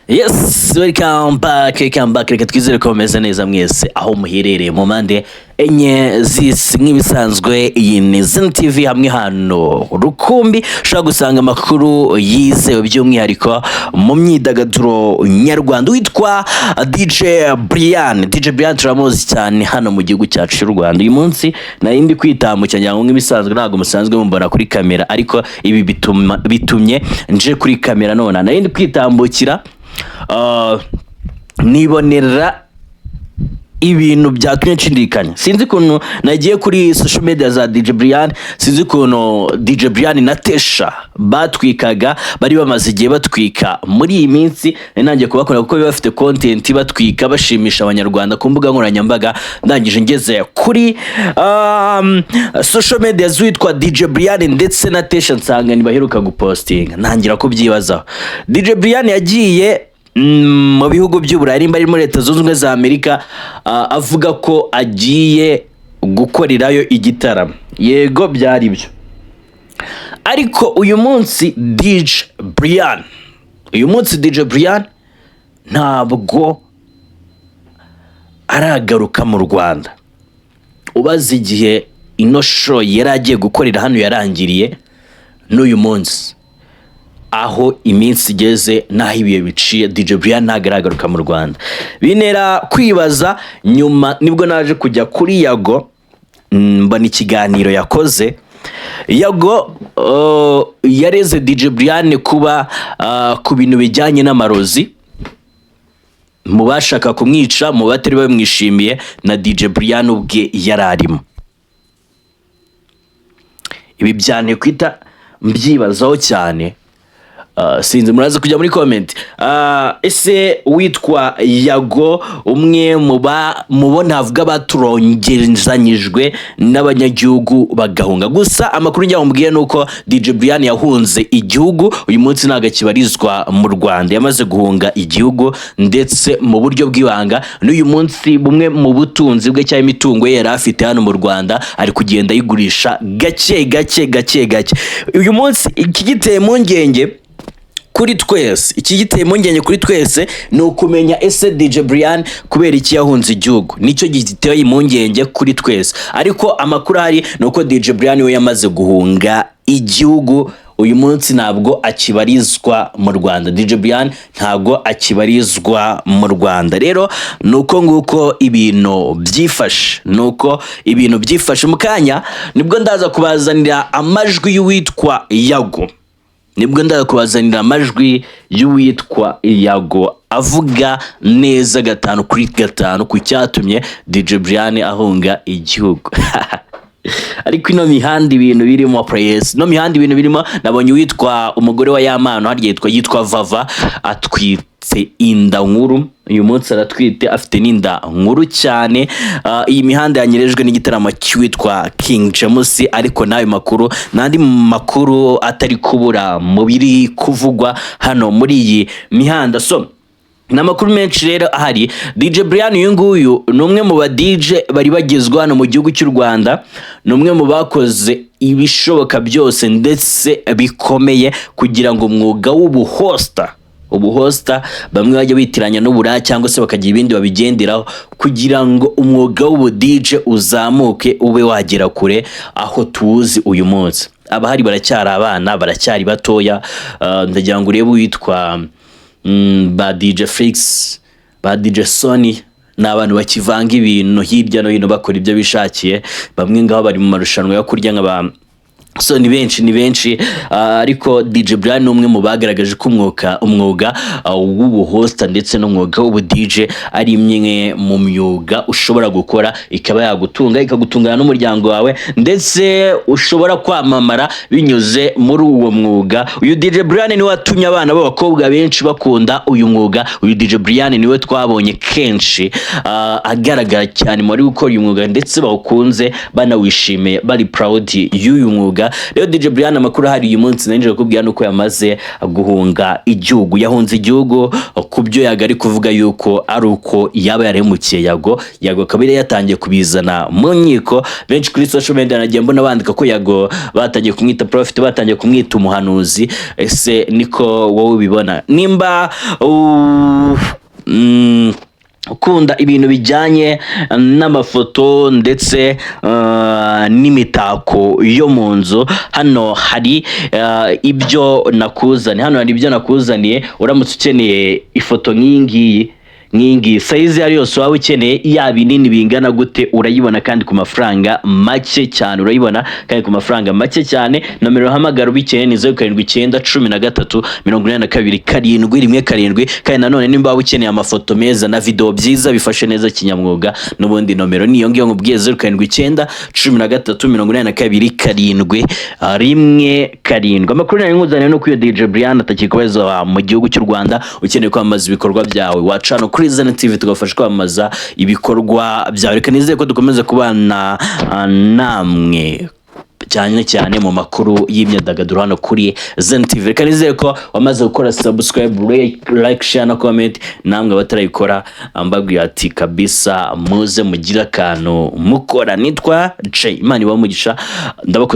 Yes, welcome back. Reka twizere ko mumeze neza mwese aho muherereye mu mpande enye z'isi nk'ibisanzwe. Iyi ni Zen TV hamwe hano rukumbi ushobora gusanga amakuru yizewe by'umwihariko mu myidagaduro nyarwanda. Witwa DJ Brianne. DJ Brianne turamuzi cyane hano mu gihugu cyacu cy'u Rwanda. Uyu munsi nari ndi kwitambukanya nk'ibisanzwe, ntabwo musanzwe mumbona kuri kamera, ariko ibi bitumye nje kuri kamera none. Nari ndi kwitambukira nibonera ibintu byatumye nshidikanya. Sinzi kuntu nagiye kuri social media za DJ Brianne, sinzi kuntu DJ Brianne na Tesha batwikaga, bari bamaze igihe batwika muri iyi minsi. Nanjye kubakora kuko bafite content batwika bashimisha abanyarwanda ku mbuga nkoranyambaga. Ndangije ngeze kuri social media zitwa DJ Brianne ndetse na Tesha, nsanga nibaheruka gupostinga. Ntangira kubyibazaho. DJ Brianne yagiye mu bihugu by'Uburayi, bari muri Leta Zunze Ubumwe za Amerika, avuga ko agiye gukorerayo igitaramo. Yego byari byo, ariko uyu munsi DJ Brianne ntabwo aragaruka mu Rwanda. Ubaze igihe ino show yari agiye gukorera hano yarangiriye n'uyu munsi, aho iminsi igeze naho ibiye biciye, DJ Brianne ntagaragaruka mu Rwanda. Binera kwibaza. Nyuma nibwo naje kujya kuri Yago, mbona ikiganiro yakoze. Yago yareze DJ Brianne kuba ku bintu bijyanye n'amarozi, mu bashaka kumwica, mu batari bamwishimiye, na DJ Brianne ubwe yararimo. Ibi byane kwita mbyibazaho cyane. Sinzi muraza kujya muri comment. Ese witwa Yago umwe mubona avuga baturongezanyijwe n'abanyagihugu bagahunga. Gusa amakuru njya mumbwiye nuko DJ Brianne yahunze igihugu, uyu munsi ntago kibarizwa mu Rwanda, yamaze guhunga igihugu ndetse mu buryo bw'ibanga. N'uyu munsi bumwe mu butunzi bwe cyangwa imitungo ye yari afite hano mu Rwanda ari kugenda yigurisha gake. Uyu munsi ikigiteye kuri twese ni ukumenya ese DJ Brianne kubera iki yahunze igihugu. Nicyo giteye impungenge kuri twese, ariko amakuru ahari ni uko DJ Brianne we yamaze guhunga igihugu. Uyu munsi ntabwo akibarizwa mu Rwanda. DJ Brianne ntabwo akibarizwa mu Rwanda. Rero nuko nguko ibintu byifashe. Mu kanya nibwo ndaza kubazanira amajwi y'uwitwa Yago, avuga neza 5/5 ku cyatumye DJ Brianne ahunga igihugu. Ariko ino mihanda ibintu birimo nabonye witwa umugore wa Yamano harya yitwa Vava atwitse inda nkuru. Uyu munsi aratwite, afite n'inda nkuru cyane. Iyi mihanda yanyerejwe n'igitaramo cyitwa King James, ariko nayo makuru nandi makuru atari kubura mu biri kuvugwa hano muri iyi mihanda. So namakuru menshi rero ahari. DJ Brianne uyu nguyu ni umwe mu ba DJ bari bagezwa hano mu gihugu cy'u Rwanda, ni umwe mu bakoze ibishoboka byose ndetse bikomeye kugira ngo umwuga ubuhosta bamwe bajya bitiranya n'uburaya cyangwa se bakagira ibindi babigenderaho, kugira ngo umwuga w'ubu DJ uzamuke ube wagera kure aho tuzi uyu munsi. Abahari baracyari abana, baracyari batoya. Ndagira ngo urebe witwa ba DJ Flix, ba DJ Sony, n'abantu bakivanga ibintu hirya no hino bakora ibyo bishakiye. Bamwe ngaho bari mu marushanwa yo kurya nk'aba. So ni benshi, ariko DJ Brianne umwe mu bagaragaje ko umwuga w'ubuhosta ndetse n'umwuga w'ubu DJ ari imwe mu myuga ushobora gukora ikaba yagutunga, ikagutungana n'umuryango wawe, ndetse ushobora kwamamara binyuze muri uwo mwuga. Uyu DJ Brianne niwe watumye abana b'abakobwa benshi bakunda uyu mwuga. Uyu DJ Brianne niwe twabonye kenshi agaragara cyane muri gukora uyu mwuga, ndetse bawukunze banawishimiye, bari proud y'uyu mwuga mbega. Rero DJ Brianne amakuru hari uyu munsi nanjye kubwira nuko yamaze guhunga igihugu, yahunze igihugu kubyo yagari kuvuga yuko ari uko yaba yaremukiye Yago kabire yatangiye kubizana mu nkiko. Benshi kuri social media nagiye mbona bandika ko Yago batangiye kumwita prophet, batangiye kumwita umuhanuzi. Ese niko wowe ubibona? Nimba ukunda ibintu bijyanye n'amafoto ndetse n'imitako yo mu nzu, hano hari ibyo nakuzaniye. Uramutse ukeneye ifoto nk'ingiyi size yari yose waba ukeneye, yaba inini bingana gute, urayibona kandi ku mafaranga make cyane. Nomero hamagara ubikeneye ni 07913827 kandi nanone nimba waba ukeneye amafoto meza na video byiza bifashe neza kinyamwuga, n'ubundi nomero niyo ngiyo nkubwiye 0791382717. Amakuru nari nkuzaniye no kuyo DJ Brianne atakikubaza mu gihugu cy'u Rwanda. Ukeneye kwamaza ibikorwa byawe wacana kuri Zana TV tugafasha kwamaza ibikorwa byawe. Reka nizeye ko dukomeza kubana namwe cyane mu makuru y'imyidagaduro hano kuri Zana TV. Reka nizeye ko wamaze gukora subscribe, like, share na comment. Namwe batarayikora mbabwiye ati kabisa muze mugira akantu mukora. Nitwa Imana ibamugisha, ndabakunda.